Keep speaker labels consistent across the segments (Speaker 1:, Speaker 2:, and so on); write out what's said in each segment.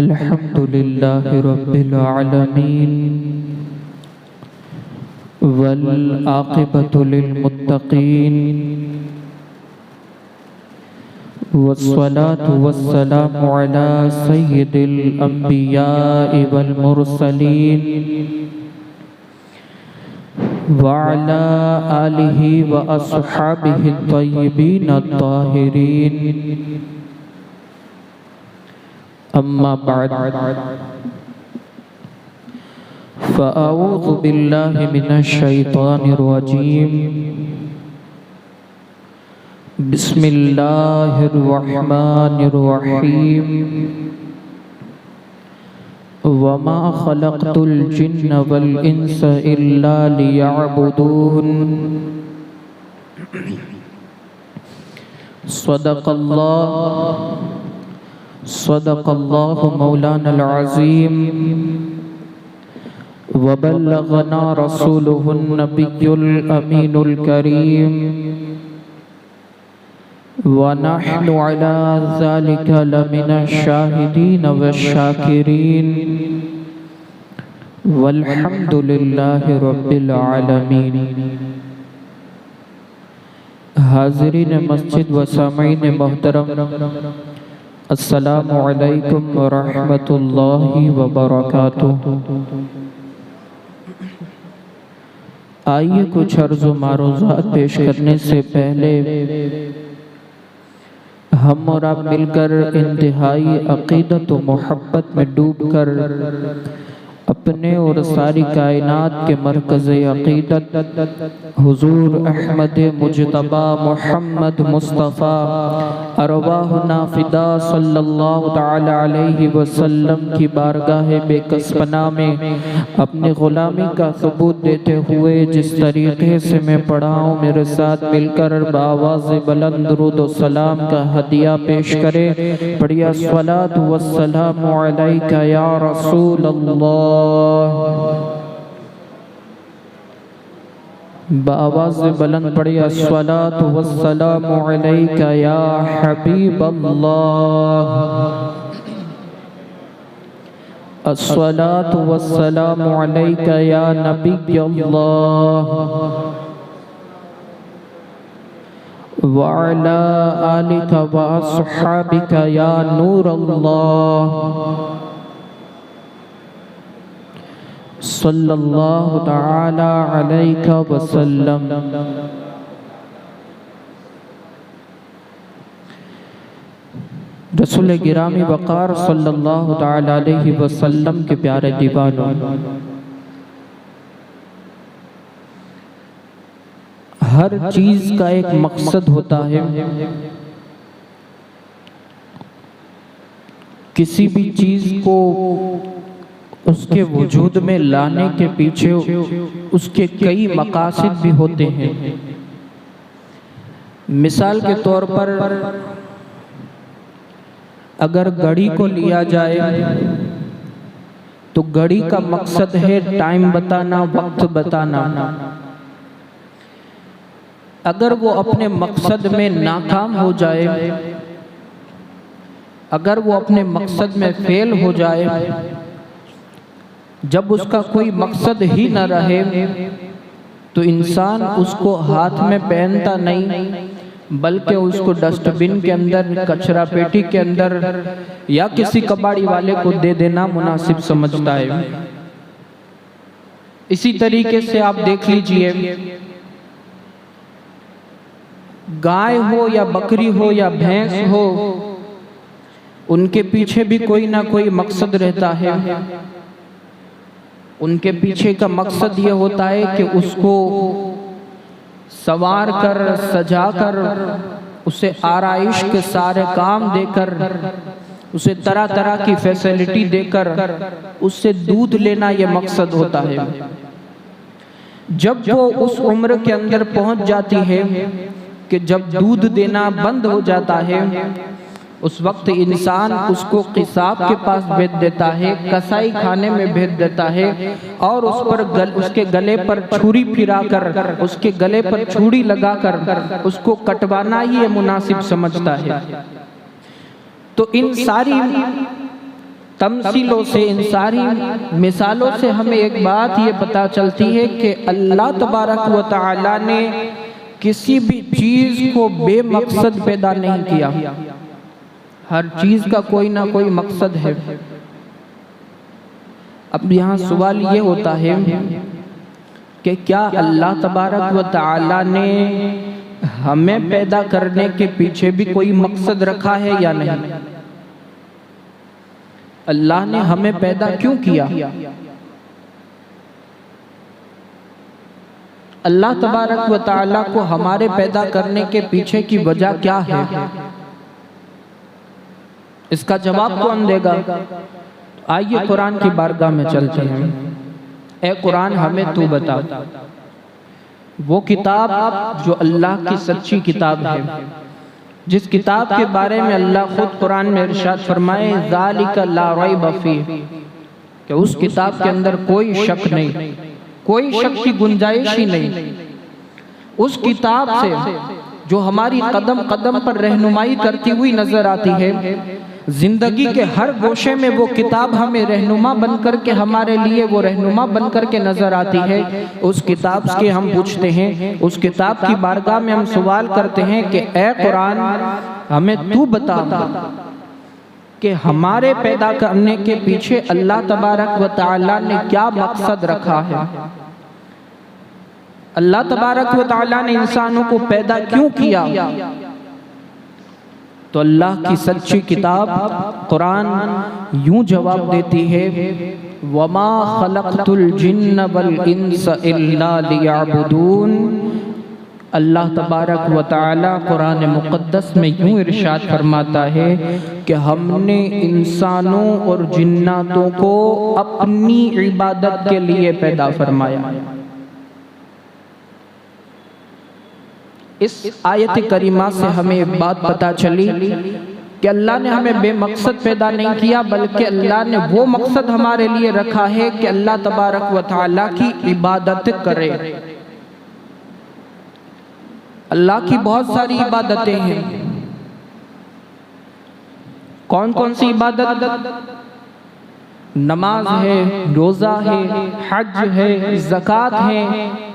Speaker 1: अल्हम्दुलिल्लाहि रब्बिल आलमीन वल आक़िबतु लिल मुत्तक़ीन वस्सलातु वस्सलामु अला सय्यिदिल अंबियाइ वल मुरसलीन व अला आलिहि व अस्हाबिहि तय्यिबीन अत्ताहिरीन। अम्मा बाद फ़अऊज़ु बिल्लाहि मिनश शैतानिर रजीम। बिस्मिल्लाहिर रहमानिर रहीम। वमा खलक़तुल जिन्न वल इंसा इल्ला लियअबुदून। सदक़ल्लाहु मौलानल अज़ीम व बल्लगना रसूलुहुन नबियुल अमीनुल करीम व नहनु अला ज़ालिका लमिनश शाहिदीन वश्शाकिरीन वल्हम्दुलिल्लाहि रब्बिल आलमीन। हाज़िरीन मस्जिद व सामीईन मोहतरम, अस्सलामु अलैकुम व रहमतुल्लाहि व बरकातुहू। आइए कुछ अर्ज़ व मारूज़ात पेश करने से पहले हम और आप मिलकर इंतहाई अक़ीदत व मोहब्बत में डूबकर अपने और सारी कायनात के मरकज़ अक़ीदत हुज़ूर अहमद मुज्तबा मोहम्मद मुस्तफ़ा अरवाहुना फ़िदा सल्लल्लाहु तआला अलैहि वसल्लम की बारगाह बेकसपना में अपनी ग़ुलामी का सबूत देते हुए जिस तरीक़े से मैं पढ़ा हूँ, मेरे साथ मिलकर बाआवाज़ बुलंद दुरूद व सलाम का हदिया पेश करे। बढ़िया सलातु वस्सलामु अलैका या रसूल अल्लाह। बाआवाज़ बुलंद पढ़िए अस्सलातु वस्सलामु अलैका या हबीब अल्लाह। अस्सलातु वस्सलामु अलैका या नबी अल्लाह व अला आलिका व अस्हाबिका या नूर अल्लाह सल्लल्लाहु तआला अलैका वसल्लम। रसूल गिरामी वक़ार सल्लल्लाहु तआला अलैहि वसल्लम के प्यारे दीवानों, हर चीज़ का एक मकसद होता है। किसी भी चीज़ को उसके वजूद में लाने के पीछे उसके कई मकासद भी होते हैं। मिसाल के तौर पर अगर घड़ी को लिया जाए तो घड़ी का मकसद है टाइम बताना, वक्त बताना। अगर वो अपने मकसद में नाकाम हो जाए, अगर वो अपने मकसद में फेल हो जाए, जब उसका कोई मकसद ही न रहे तो इंसान उसको हाथ में पहनता नहीं, बल्कि उसको डस्टबिन के अंदर, कचरा पेटी के अंदर या किसी कबाड़ी वाले को दे देना मुनासिब समझता है। इसी तरीके से आप देख लीजिए, गाय हो या बकरी हो या भैंस हो, उनके पीछे भी कोई ना कोई मकसद रहता है। उनके पीछे का मकसद ये होता है कि उसको संवार कर, सजा कर, उसे आराइश के सारे काम देकर, उसे तरह तरह की फैसिलिटी देकर उससे दूध लेना ये मकसद होता है। जब वो उस उम्र के अंदर पहुंच जाती है कि जब दूध देना बंद हो जाता है, उस वक्त इंसान उसको किसाब के पास भेज देता है, कसाई खाने में भेज देता है और उस पर उसके गले पर छुरी फिरा कर, उसके गले पर छुरी लगाकर उसको कटवाना ही मुनासिब समझता है। तो इन सारी तमसीलों से, इन सारी मिसालों से हमें एक बात ये पता चलती है कि अल्लाह तबारक व तआला ने किसी भी चीज़ को बेमकसद पैदा नहीं किया। हर चीज़ का कोई ना कोई मकसद है। अब यहाँ सवाल ये होता है कि क्या अल्लाह तबारक व तआला ने हमें पैदा करने के पीछे भी कोई मकसद रखा है या नहीं? अल्लाह ने हमें पैदा क्यों किया? अल्लाह तबारक व तआला को हमारे पैदा करने के पीछे की वजह क्या है? इसका जवाब कौन देगा? आइए कुरान की बारगाह में चलते हैं। ए कुरान, हमें तू बता, वो किताब जो अल्लाह की सच्ची किताब है, जिस किताब के बारे में अल्लाह खुद कुरान में इरशाद फरमाए ज़ालिका ला रैब फीह, कि उस किताब के अंदर कोई शक नहीं, कोई शक की गुंजाइश ही नहीं। उस किताब से जो हमारी कदम कदम पर रहनुमाई करती हुई नजर आती है, जिंदगी के हर गोशे में वो किताब हमें रहनुमा बन कर के, हमारे लिए वो रहनुमा बन कर के नजर आती है। उस किताब के हम पूछते हैं, उस किताब की बारगाह में हम सवाल करते हैं कि ए कुरान, हमें तू बता कि हमारे पैदा करने के पीछे अल्लाह तबारक व तआला ने क्या मकसद रखा है? अल्लाह तबारक व तआला ने इंसानों को पैदा क्यों किया? तो अल्लाह की सच्ची किताब कुरान यूं जवाब देती है, वमा खलक़तुल जिन्न वल इंस इल्ला लियअबुदून। अल्लाह तबारक व तआला कुरान मुक़द्दस में यूं इरशाद फरमाता है कि हमने इंसानों और जिन्नातों को अपनी इबादत के लिए पैदा फरमाया। इस आयत करीमा से हमें एक बात पता चली कि अल्लाह ने हमें बेमकसद पैदा नहीं किया, बल्कि अल्लाह ने वो मकसद हमारे लिए रखा है कि अल्लाह तबारक व तआला की इबादत करें। अल्लाह की बहुत सारी इबादतें हैं। कौन कौन सी इबादत? नमाज है, रोज़ा है, हज है, ज़कात है,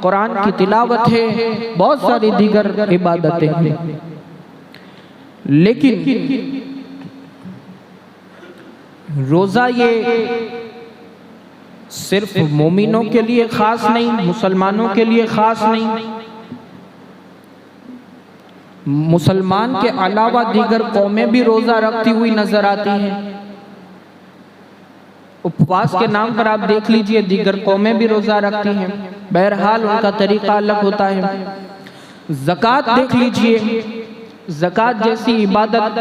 Speaker 1: कुरान की तिलावत है, बहुत सारी दीगर इबादतें हैं। लेकिन रोज़ा ये सिर्फ मोमिनों के लिए ख़ास नहीं, मुसलमानों के लिए ख़ास नहीं, मुसलमान के अलावा दीगर कौमें भी रोज़ा रखती हुई नजर आती हैं। उपवास के नाम पर आप देख लीजिए, दीगर कौमें भी रोज़ा रखती हैं, बहरहाल उनका तरीका अलग होता है। ज़कात देख लीजिए, ज़कात जैसी इबादत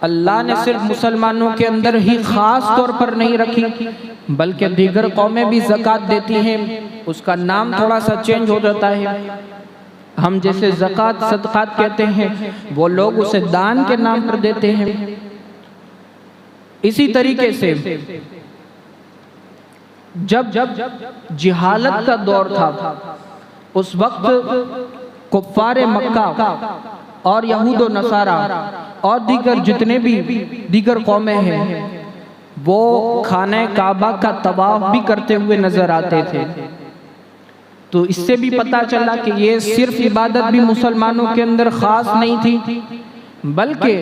Speaker 1: अल्लाह ने सिर्फ मुसलमानों के अंदर ही ख़ास तौर पर नहीं रखी, बल्कि दीगर कौमें भी ज़कात देती हैं। उसका नाम थोड़ा सा चेंज हो जाता है। हम जैसे ज़कात सदक़ात कहते हैं, वो लोग उसे दान के नाम पर देते हैं। इसी तरीके से जब जिहालत का दौर था, उस वक्त कुफ़ारे मक्का और यहूद व नसारा और दीगर जितने भी दीगर कौमें हैं, वो खाने काबा का तवाफ भी करते हुए नजर आते थे। तो इससे भी पता चला कि ये सिर्फ इबादत भी मुसलमानों के अंदर ख़ास नहीं थी, बल्कि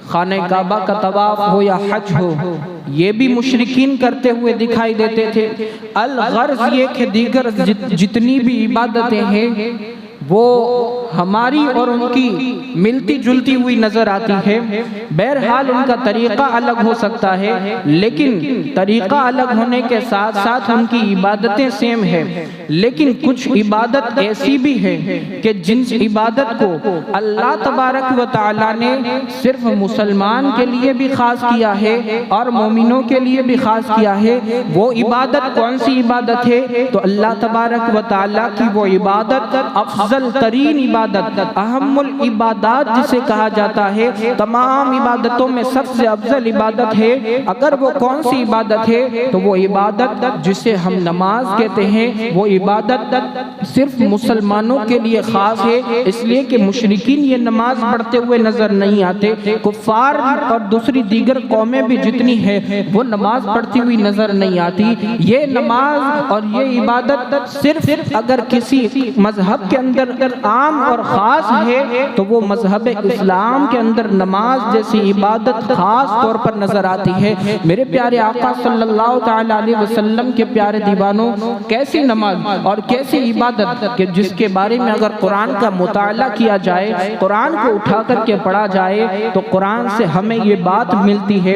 Speaker 1: खाने काबा का तवाफ हो या हज हो, ये भी मुशरिकीन करते हुए दिखाई देते थे। अल-गर्ज़ ये कि दीगर जितनी भी इबादतें हैं वो हमारी और उनकी मिलती जुलती हुई नजर आती है। बहरहाल उनका तरीक़ा अलग हो सकता है, लेकिन तरीक़ा अलग होने के साथ साथ उनकी इबादतें सेम है। लेकिन कुछ इबादत ऐसी भी है कि जिन इबादत को अल्लाह तबारक व तआला ने सिर्फ मुसलमान के लिए भी ख़ास किया है और मोमिनों के लिए भी ख़ास किया है। वो इबादत कौन सी इबादत है? तो अल्लाह तबारक व तआला की वो इबादत अफजल अफजल तरीन इबादत, अहमुल इबादत जिसे कहा जाता है, तमाम इबादतों में सबसे अफजल इबादत है। अगर वो कौन सी इबादत है तो वो इबादत जिसे हम नमाज कहते हैं, वो इबादत सिर्फ मुसलमानों के लिए खास है, इसलिए कि मुशरिकीन ये नमाज पढ़ते हुए नजर नहीं आते। कुफ्फार और दूसरी दीगर कौमें भी जितनी है वो नमाज पढ़ती हुई नजर नहीं आती। ये नमाज और ये इबादत सिर्फ अगर किसी मजहब के अंदर आम और खास है तो वो मजहब इस्लाम के अंदर नमाज जैसी इबादत खास तौर पर नजर आती है। मेरे प्यारे आका सल्लल्लाहु तआला अलैहि वसल्लम के प्यारे दीवानों, कैसी नमाज और कैसी इबादत कि जिसके बारे में अगर कुरान का मुताला किया जाए, कुरान को उठा करके पढ़ा जाए तो कुरान से हमें ये बात मिलती है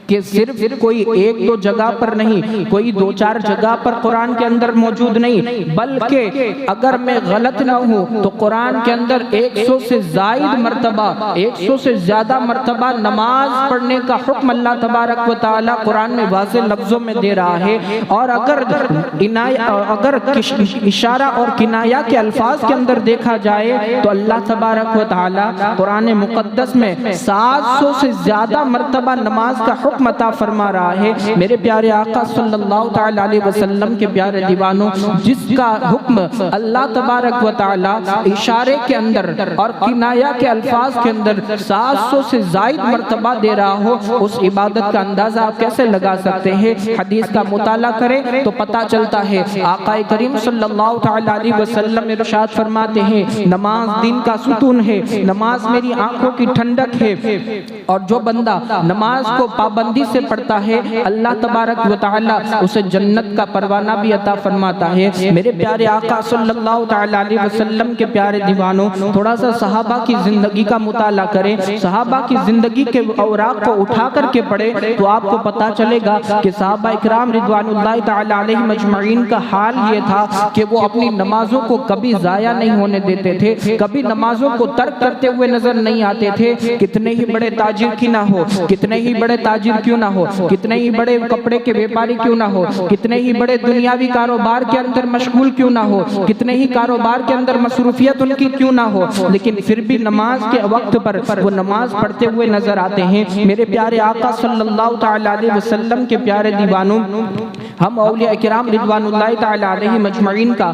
Speaker 1: कि सिर्फ कोई एक दो जगह पर नहीं, कोई दो चार जगह पर कुरान के अंदर मौजूद नहीं, बल्कि अगर मैं गलत ना हूँ तो कुरान के अंदर 100 से ज़ायद मर्तबा, 100 से ज्यादा मर्तबा नमाज पढ़ने का हुक्म अल्लाह तबारक व तआला कुरान में वाज़े लफ्जों में दे रहा है। और अगर इशारा और किनाया के अल्फाज के अंदर देखा जाए तो अल्लाह तबारक व तआला कुरान मुक़द्दस में 700 से ज्यादा मर्तबा नमाज का हुक्म अता फरमा रहा है। मेरे प्यारे आका सल्लल्लाहु तआला अलैहि वसल्लम के प्यारे दीवानों, जिसका हुक्म अल्लाह तबारक व तआला इशारे के अंदर और किनाया के अल्फाज के अंदर 700 से ज़ायद मर्तबा दे रहा हो, उस इबादत का अंदाजा आप कैसे लगा सकते हैं? हदीस का मुताला करें तो पता चलता है आका करीम सल्लल्लाहु तआला अलैहि वसल्लम इरशाद फरमाते हैं, नमाज दिन का सुतून है, नमाज मेरी आंखों की ठंडक है। और जो बंदा नमाज को पाबंदी से पढ़ता है, अल्लाह तबारक व तआला उसे जन्नत का परवाना भी अता फरमाता है। मेरे प्यारे आका सल्लल्लाहु तआला अलैहि वसल्लम के प्यारे दीवानों, थोड़ा सा सहाबा की जिंदगी का मुताला करें, सहाबा की जिंदगी के औराक को उठा करके पढ़े तो आपको पता चलेगा कि सहाबा इकराम रिदवानुल्लाहि तआला अलैहिम अजमईन का हाल ये था कि वो अपनी नमाजों को कभी जाया नहीं होने देते थे, कभी नमाजों को तर्क करते हुए नजर नहीं आते थे। कितने ही बड़े ताजिर क्यों ना हो, कितने ही बड़े ताजिर क्यों ना हो, कितने ही बड़े कपड़े के व्यापारी क्यों ना हो, कितने ही बड़े दुनियावी कारोबार के अंदर मशगूल क्यों ना हो, कितने ही कारोबार के अंदर मसरूफियत उनकी क्यों ना हो, लेकिन फिर भी नमाज के वक्त पर वो नमाज पढ़ते हुए नजर आते हैं। मेरे प्यारे आका सल्लल्लाहु तआला अलैहि वसल्लम के प्यारे दीवानों, हम औलिया किराम रिदवानुल्लाहि तआला अलैहिम अजमईन का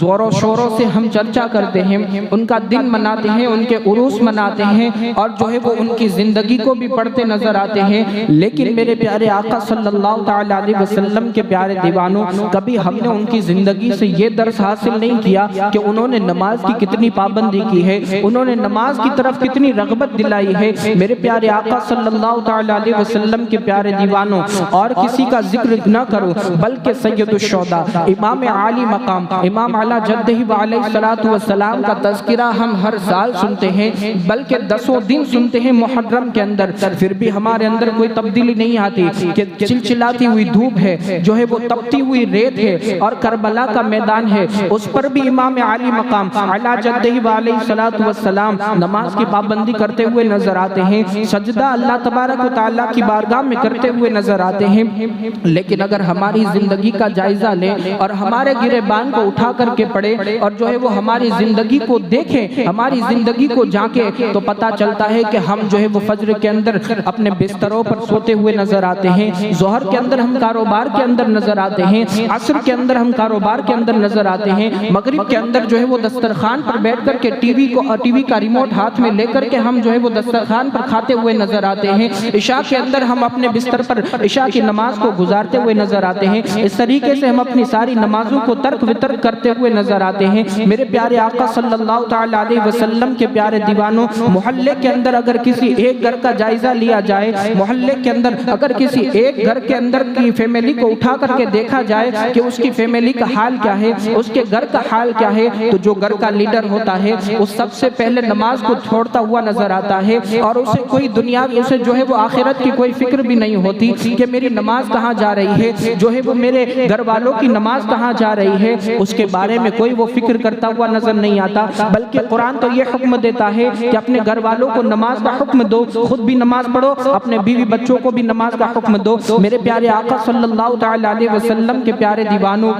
Speaker 1: जोरों शोरों से हम चर्चा करते हैं, उनका दिन मनाते हैं, उनके उरूस मनाते हैं और जो है वो उनकी जिंदगी को भी पढ़ते नजर आते हैं। लेकिन मेरे प्यारे आका सल्लल्लाहु तआला अलैहि वसल्लम के प्यारे दीवानों, कभी हमने उनकी जिंदगी से ये दर्स हासिल नहीं किया कि उन्होंने नमाज की कितनी पाबंदी की है, उन्होंने नमाज की तरफ कितनी रगबत दिलाई है। मेरे प्यारे आका सल्लल्लाहु तआला अलैहि वसल्लम के प्यारे दीवानों, और किसी का जिक्र न करो बल्कि सैयदुश्शुहदा इमाम आली मकाम इमाम आला जद्दही अलैहिस्सलातु वस्सलाम का तज़किरा हम हर साल सुनते हैं, बल्कि 10 दिन सुनते हैं मुहर्रम के अंदर, फिर भी हमारे अंदर कोई तब्दीली नहीं आती कि चिलचिलाती हुई धूप है, जो है वो तपती हुई रेत है और करबला का मैदान है, उस पर भी इमाम आली मकाम आला जद्दही अलैहिस्सलातु वस्सलाम नमाज की पाबंदी करते हुए नजर आते हैं, सजदा अल्लाह तबारक व तआला की बारगाह में करते हुए नजर आते हैं। लेकिन अगर हमारी जिंदगी का जायजा लें और हमारे गिरेबान को उठा करके पढ़े और जो है वो हमारी जिंदगी को देखें, हमारी जिंदगी को झांके, तो पता चलता है कि हम जो है वो फज्र के अंदर अपने बिस्तरों पर सोते हुए नजर आते हैं, जोहर के अंदर हम कारोबार के अंदर नजर आते हैं, असर के अंदर हम कारोबार के अंदर नजर आते हैं, मगरिब के अंदर जो है वो दस्तरखान पर बैठ करके टीवी का रिमोट हाथ में लेकर के हम जो है वो दस्तरखान पर खाते हुए नजर आते हैं, इशा के अंदर हम अपने बिस्तर पर इशा की नमाज को गुजारते हुए नजर आते हैं। इस तरीके से हम अपनी सारी नमाजों को तर्क वितर्क करते हुए नजर आते हैं। मेरे प्यारे आका सल्लल्लाहु तआला अलैहि वसल्लम के प्यारे दीवानों, मोहल्ले के अंदर अगर किसी एक घर का जायजा लिया जाए, मोहल्ले के अंदर अगर किसी एक घर के अंदर की फैमिली को उठा करके देखा जाए कि उसकी फैमिली का हाल क्या है, उसके घर का हाल क्या है, तो जो घर का लीडर होता है वो सबसे पहले नमाज को छोड़ता हुआ नजर आता है और उसे कोई दुनिया, उसे जो है वो आखिरत की कोई फिक्र भी नहीं होती कि मेरी नमाज कहाँ जा रही है, जो है वो मेरे घर वालों की नमाज कहाँ जा रही है, उसके बारे में कोई वो फिक्र करता हुआ नजर नहीं आता। बल्कि कुरान तो ये हुक्म देता है कि अपने घर वालों को नमाज का हुक्म दो, खुद भी नमाज पढ़ो, अपने बीवी बच्चों बच्चों को भी नमाज का हुक्म दो। मेरे प्यारे आका सल्लल्लाहु तआला अलैहि वसल्लम के प्यारे दीवानों,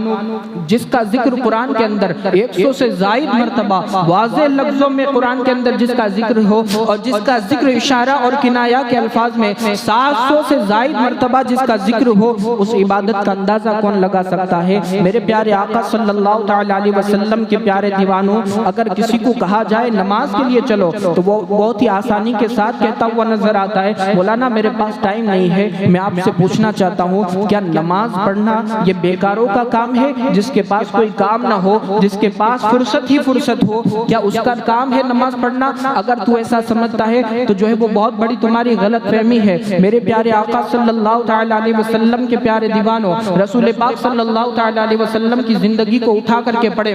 Speaker 1: जिसका जिक्र कुरान के अंदर 100 से ज़ायद मरतबा वाज़े लफ्ज़ों में कुरान के अंदर जिसका जिक्र हो, और जिसका जिक्र इशारा और किनाया के अल्फाज में 700 से ज़ायद मरतबा जिसका जिक्र हो, उस इबादत का अंदाज़ा कौन लगा सकता है। मेरे प्यारे आका सल्लल्लाहु तआला अलैहि वसल्लम के प्यारे दीवानों, अगर किसी को कहा जाए नमाज के लिए चलो तो वो बहुत ही आसानी के साथ कहता हुआ नजर आता है, मौलाना मेरे पास टाइम नहीं है। मैं आपसे पूछना चाहता हूँ, क्या नमाज पढ़ना ये बेकारों का काम है? जिसके पास कोई काम ना हो, जिसके पास फुर्सत ही फुर्सत हो, क्या उसका काम है नमाज पढ़ना? अगर तू ऐसा समझता है तो जो है वो बहुत बड़ी तुम्हारी गलत फहमी है। मेरे प्यारे आका सल्लल्लाहु तआला अलैहि वसल्लम के प्यारे दीवानों, रसूल पाक सल्लल्लाहु तआला अलैहि वसल्लम की जिंदगी को उठा करके पढ़े।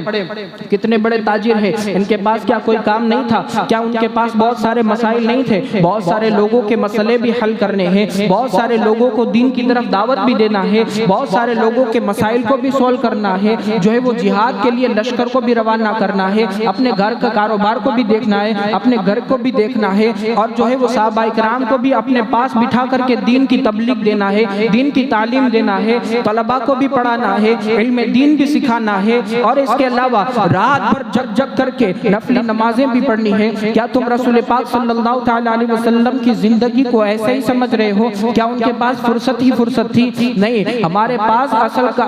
Speaker 1: कितने बड़े ताजिर हैं, इनके पास क्या कोई काम नहीं था? क्या उनके पास बहुत सारे मसाइल नहीं थे? बहुत सारे लोगों के मसले भी हल करने हैं, बहुत सारे लोगों को दीन की तरफ दावत भी देना है, बहुत सारे लोगों के मसाइल को भी सोल्व करना है, जो है वो जिहाद के लिए लश्कर को भी रवाना करना है, अपने घर का कारोबार को भी देखना है, अपने घर को भी देखना है, और जो है वो सहाबा इकराम को भी अपने पास बिठा करके दीन की तबलीग देना है, दीन की तालीम देना है, तलबा को भी पढ़ाना है, इल्म दीन भी सिखाना है, और इसके अलावा रात भर जग जग करके नफली नमाजें भी पढ़नी है। क्या तुम रसूल पाक सल्लल्लाहु तआला अलैहि वसल्लम की जिंदगी को ऐसे ही समझ रहे हो? क्या उनके पास फुर्सत ही फुर्सत थी? नहीं, हमारे पास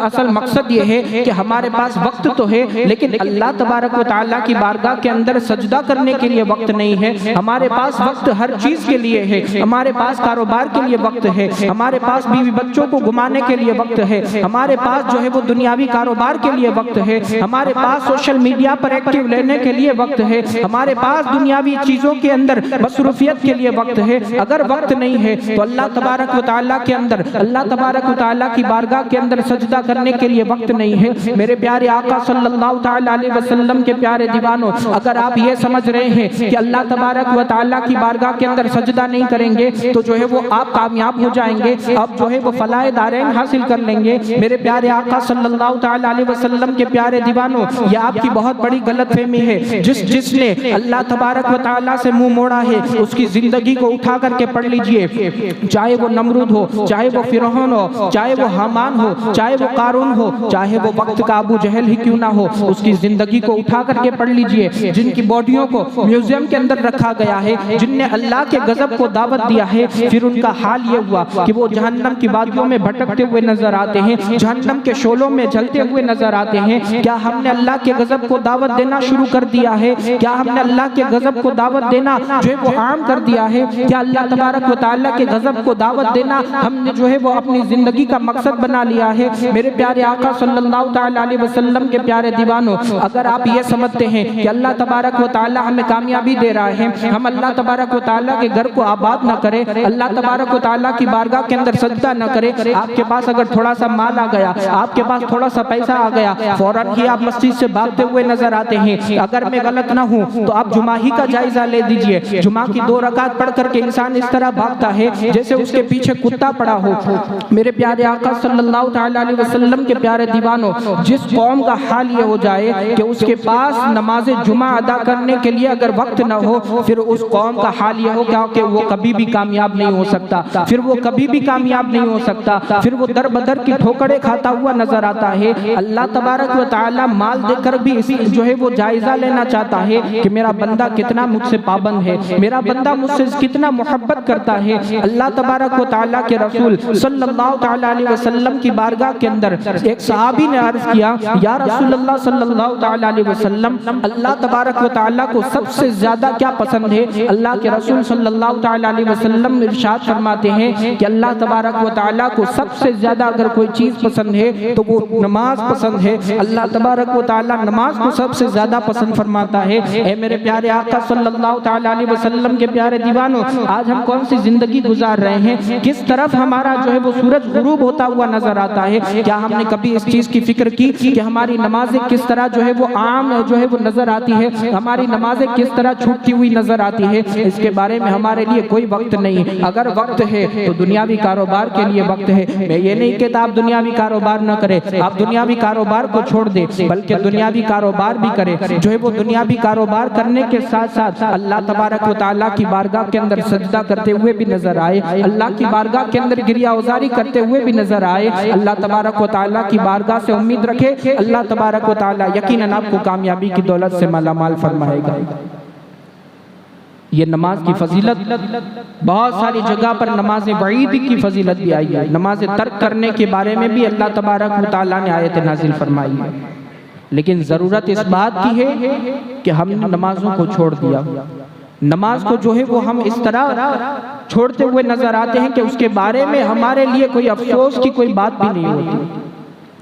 Speaker 1: असल मकसद ये है कि हमारे पास वक्त तो है, लेकिन अल्लाह तबारक व तआला की बारगाह के अंदर सजदा करने के लिए वक्त नहीं है। हमारे पास वक्त हर चीज के लिए है, हमारे पास कारोबार के लिए वक्त है, हमारे पास बीवी बच्चों को घुमाने के लिए वक्त है, हमारे पास जो है वो दुनियावी कारोबार के लिए वक्त है, हमारे पास सोशल मीडिया पर एक्टिव रहने के लिए वक्त है, हमारे पास दुनियावी चीजों के अंदर मसरूफियत के लिए वक्त है। अगर वक्त नहीं है तो अल्लाह तबारक व तआला के अंदर, अल्लाह तबारक व तआला की बारगाह के अंदर सजदा करने के लिए वक्त नहीं है। मेरे प्यारे आका सल्लल्लाहु तआला अलैहि वसल्लम के प्यारे दीवानों, अगर आप ये समझ रहे हैं कि अल्लाह तबारक व तआला की बारगाह के अंदर सजदा नहीं करेंगे तो जो है वो आप कामयाब हो जाएंगे, अब जो है वो फलाए दारैन हासिल कर लेंगे। मेरे प्यारे आका सल्लल्लाहु तआला अलैहि वसल्लम के प्यारे दीवानों, ये आपकी बहुत बड़ी गलतफहमी है। जिसने अल्लाह तबारक व तआला से मुंह मोड़ा है, उसकी जिंदगी को उठा करके पढ़ लीजिए, चाहे वो नमरूद हो, चाहे वो फिरौन हो, चाहे वो हामान हो, चाहे वो कारून हो, चाहे वो वक्त का अबू जहल ही क्यों ना हो, उसकी जिंदगी को उठा करके पढ़ लीजिए। जिनकी बॉडियों को म्यूजियम के अंदर रखा गया है, जिनने अल्लाह के गजब को दावत दिया है, फिर उनका हाल ये हुआ कि वो जहन्नम की वादियों में भटकते हुए नजर आते हैं, जहन्नम के शोलों में जलते हुए नजर आते हैं। क्या हमने अल्लाह के गजब को दावत देना शुरू कर दिया है? क्या हमने अल्लाह के गजब को दावत देना जो है वो आम कर दिया है? क्या अल्लाह तबारक व तआला के गजब को दावत देना हमने जो है वो अपनी जिंदगी का मकसद बना लिया है? मेरे प्यारे आका सल्लल्लाहु तआला अलैहि वसल्लम के प्यारे दीवानों, अगर आप ये समझते हैं कि अल्लाह तबारक व तआला हमें कामयाबी दे रहा है, हम अल्लाह तबारक व तआला के घर को आबाद ना करें, अल्लाह तबारक व तआला की बारगाह के अंदर सजदा ना करें, आपके पास अगर थोड़ा सा माल आ गया, आपके पास थोड़ा सा पैसा आ गया, फौरन ही आप मस्जिद से भागते हुए नजर आते हैं। अगर मैं गलत ना हूँ तो आप जुमा ही का जायजा ले दीजिए। जुमा की 2 रकात पढ़ करके इंसान इस तरह भागता है जैसे उसके पीछे कुत्ता पड़ा हो। मेरे प्यारे आका सल्लल्लाहु तआला अलैहि वसल्लम के प्यारे दीवानों, जिस कौम का हाल ये हो जाए कि उसके पास नमाज जुमा अदा करने के लिए अगर वक्त न हो, फिर उस कौम का हाल ये हो क्या कि वो कभी भी कामयाब नहीं हो सकता, फिर वो कभी भी कामयाब नहीं हो सकता, फिर वो दर बदर की ठोकरें खाता हुआ नजर आता है। अल्लाह तबारक व तआला माल देकर भी इसी जो है वो जायजा लेना चाहता है कि मेरा बंदा कितना मुझसे पाबंद है, मेरा बंदा मुझसे कितना मोहब्बत करता है। अल्लाह तबारक व तआला के रसूल सल्लल्लाहु तआला अलैहि वसल्लम की बारगाह के अंदर एक सहाबी ने अर्ज किया, या रसूलल्लाह सल्लल्लाहु तआला अलैहि वसल्लम, अल्लाह तबारक व तआला को सबसे ज्यादा क्या पसंद है? अल्लाह के रसूल सल्लल्लाहु तआला अलैहि वसल्लम इरशाद फरमाते हैं कि अल्लाह तबारक व तआला को सबसे ज्यादा अगर कोई चीज पसंद है तो वो नमाज पसंद है। अल्लाह तबारक व तआला नमाज को सबसे ज्यादा पसंद फरमाता है। ऐ मेरे प्यारे आका सल्लल्लाहु तआला अलैहि वसल्लम के प्यारे दीवानों, आज हम कौन सी जिंदगी गुजार रहे हैं? किस तरफ हमारा जो है वो सूरज गुरूब होता हुआ नजर आता है? क्या हमने कभी इस चीज की फिक्र की कि हमारी नमाजें किस तरह जो है वो आम जो है वो नजर आती है, हमारी नमाजें किस तरह छूटती हुई नजर आती है? इसके बारे में हमारे लिए कोई वक्त नहीं। अगर वक्त है तो दुनियावी कारोबार के लिए वक्त है। मैं ये नहीं कहता आप दुनियावी कारोबार न करें, आप दुनियावी कारोबार को छोड़ दे, बल्कि दुनियावी कारोबार भी करें, जो है वो दुनियावी कारोबार करने के साथ साथ अल्लाह तबारक व तआला की बारगाह के अंदर सजदा करते हुए भी नजर आए। अल्लाह की बारगाह के अंदर गिरिया औजारी करते हुए भी नजर आए, अल्लाह तबारक व तआला की बारगाह से उम्मीद रखे, अल्लाह तबारक व तआला यकीनन आपको कामयाबी की दौलत से मालामाल फरमाएगा। ये नमाज की फजीलत बहुत सारी जगह पर नमाज वईद की फजीलत भी आई है। नमाज तर्क करने के बारे में भी अल्लाह तबारक व तआला ने आयत नाजिल फरमाई है, लेकिन ज़रूरत इस बात की है कि हमने नमाजों को छोड़ दिया। नमाज को जो है वो हम इस तरह छोड़ते हुए नजर आते हैं कि उसके बारे में हमारे लिए कोई अफसोस की कोई बात भी नहीं होती।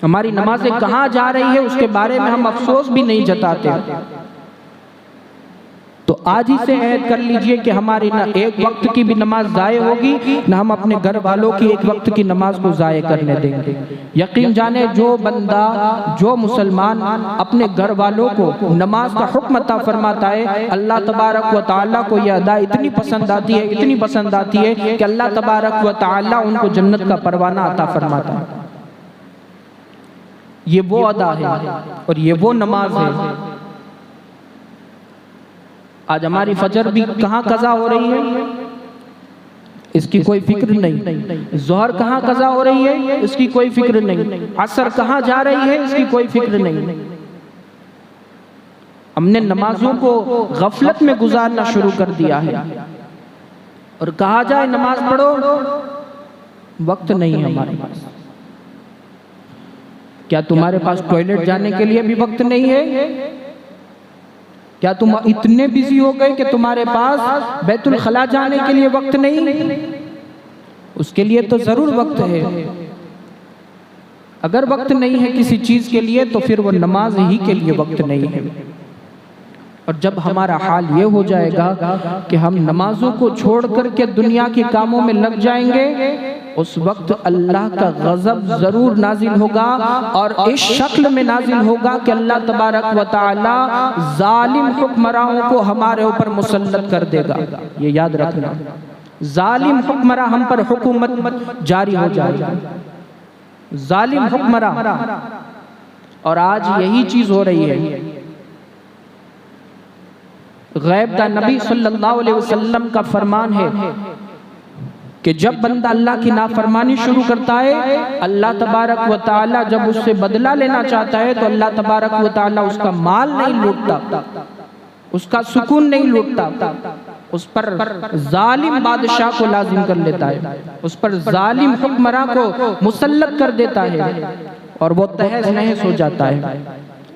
Speaker 1: हमारी नमाजें कहाँ जा रही है उसके बारे में हम अफसोस भी नहीं जताते। तो आज ही से ऐद कर लीजिए कि हमारी ना एक वक्त की भी नमाज ज़ाय होगी, ना हम अपने घर वालों की एक वक्त की नमाज को ज़ाय करने देंगे। यकीन जाने जो बंदा, जो मुसलमान अपने घर वालों को नमाज का हुक्म अता फरमाता है, अल्लाह तबारक व तआला को यह अदा इतनी पसंद आती है, इतनी पसंद आती है कि अल्लाह तबारक व तआला उनको जन्नत का परवाना अता फरमाता है। ये वो अदा है और ये वो नमाज है। आज हमारी फजर भी कहाँ कज़ा हो रही है इसकी कोई फिक्र नहीं, ज़ोहर कहाँ कज़ा हो रही है इसकी कोई फिक्र नहीं, असर कहाँ जा रही है इसकी कोई फिक्र नहीं। हमने नमाजों को गफलत में गुजारना शुरू कर दिया है और कहा जाए नमाज पढ़ो, वक्त नहीं है हमारे पास। क्या तुम्हारे पास टॉयलेट जाने के लिए भी वक्त नहीं है? क्या तुम इतने बिजी हो गए कि तुम्हारे पास बैतुल खला जाने के लिए वक्त नहीं? उसके लिए तो जरूर वक्त है। अगर वक्त नहीं है किसी चीज के लिए तो फिर वो नमाज ही के लिए वक्त नहीं है। और जब हमारा हाल ये हो जाएगा कि हम नमाजों को छोड़ करके दुनिया के कामों में लग जाएंगे, उस वक्त अल्लाह का गजब जरूर नाजिल होगा और इस शक्ल में नाजिल होगा कि अल्लाह तबारक व तआला जालिम हुक्मरानों को हमारे ऊपर मुसल्लत कर देगा। ये याद रखना, जालिम हुक्मरा हम पर हुकूमत जारी हो जाएगी, जालिम हुक्मरा। और आज यही चीज हो रही है। गैब का नबी सल्लल्लाहु अलैहि वसल्लम का फरमान है कि जब बंदा अल्लाह की नाफरमानी शुरू करता है, अल्लाह तबारक व तआला जब उससे बदला लेना चाहता है तो अल्लाह तबारक व तआला उसका माल नहीं लूटता, उसका सुकून नहीं लूटता, उस पर जालिम बादशाह को लाजिम कर लेता है, उस पर जालिम हुक्मरां को मुसल्लत कर देता है और वो तहस नहस हो जाता है।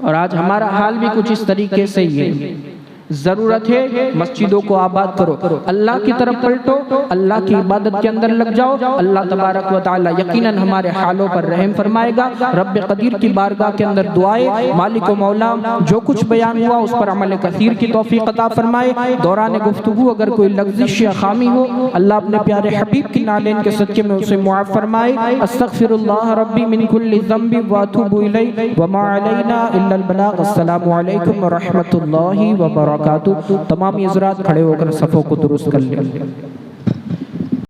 Speaker 1: और आज हमारा हाल भी कुछ इस तरीके से ही है। जरूरत है मस्जिदों को आबाद करो, अल्लाह की तरफ पलटो, अल्लाह की इबादत के अंदर लग जाओ। अल्लाह तबारक व तआला यकीनन हमारे हालों पर रहम फरमाएगा। रब्बे कदीर की बारगाह के अंदर दुआए, मालिक व मौला जो कुछ बयान हुआ उस पर अमल कसीर की तौफीक अता फरमाए। दौरान गुफ्तगू अगर कोई लग़्ज़िश या खामी हो, अल्लाह अपने प्यारे हबीब की नालेन के सदके में उसे मुआफ़ फरमाए। अस्तग़फिरुल्लाह रब्बी मिन कुल्लि ज़ंबि व अतूबु इलैहि व मा अलैना इल्लल बलाग। अस्सलामु अलैकुम व रहमतुल्लाहि व बरकातुहू। तमाम हज़रात खड़े होकर सफ़ों को दुरुस्त कर लें।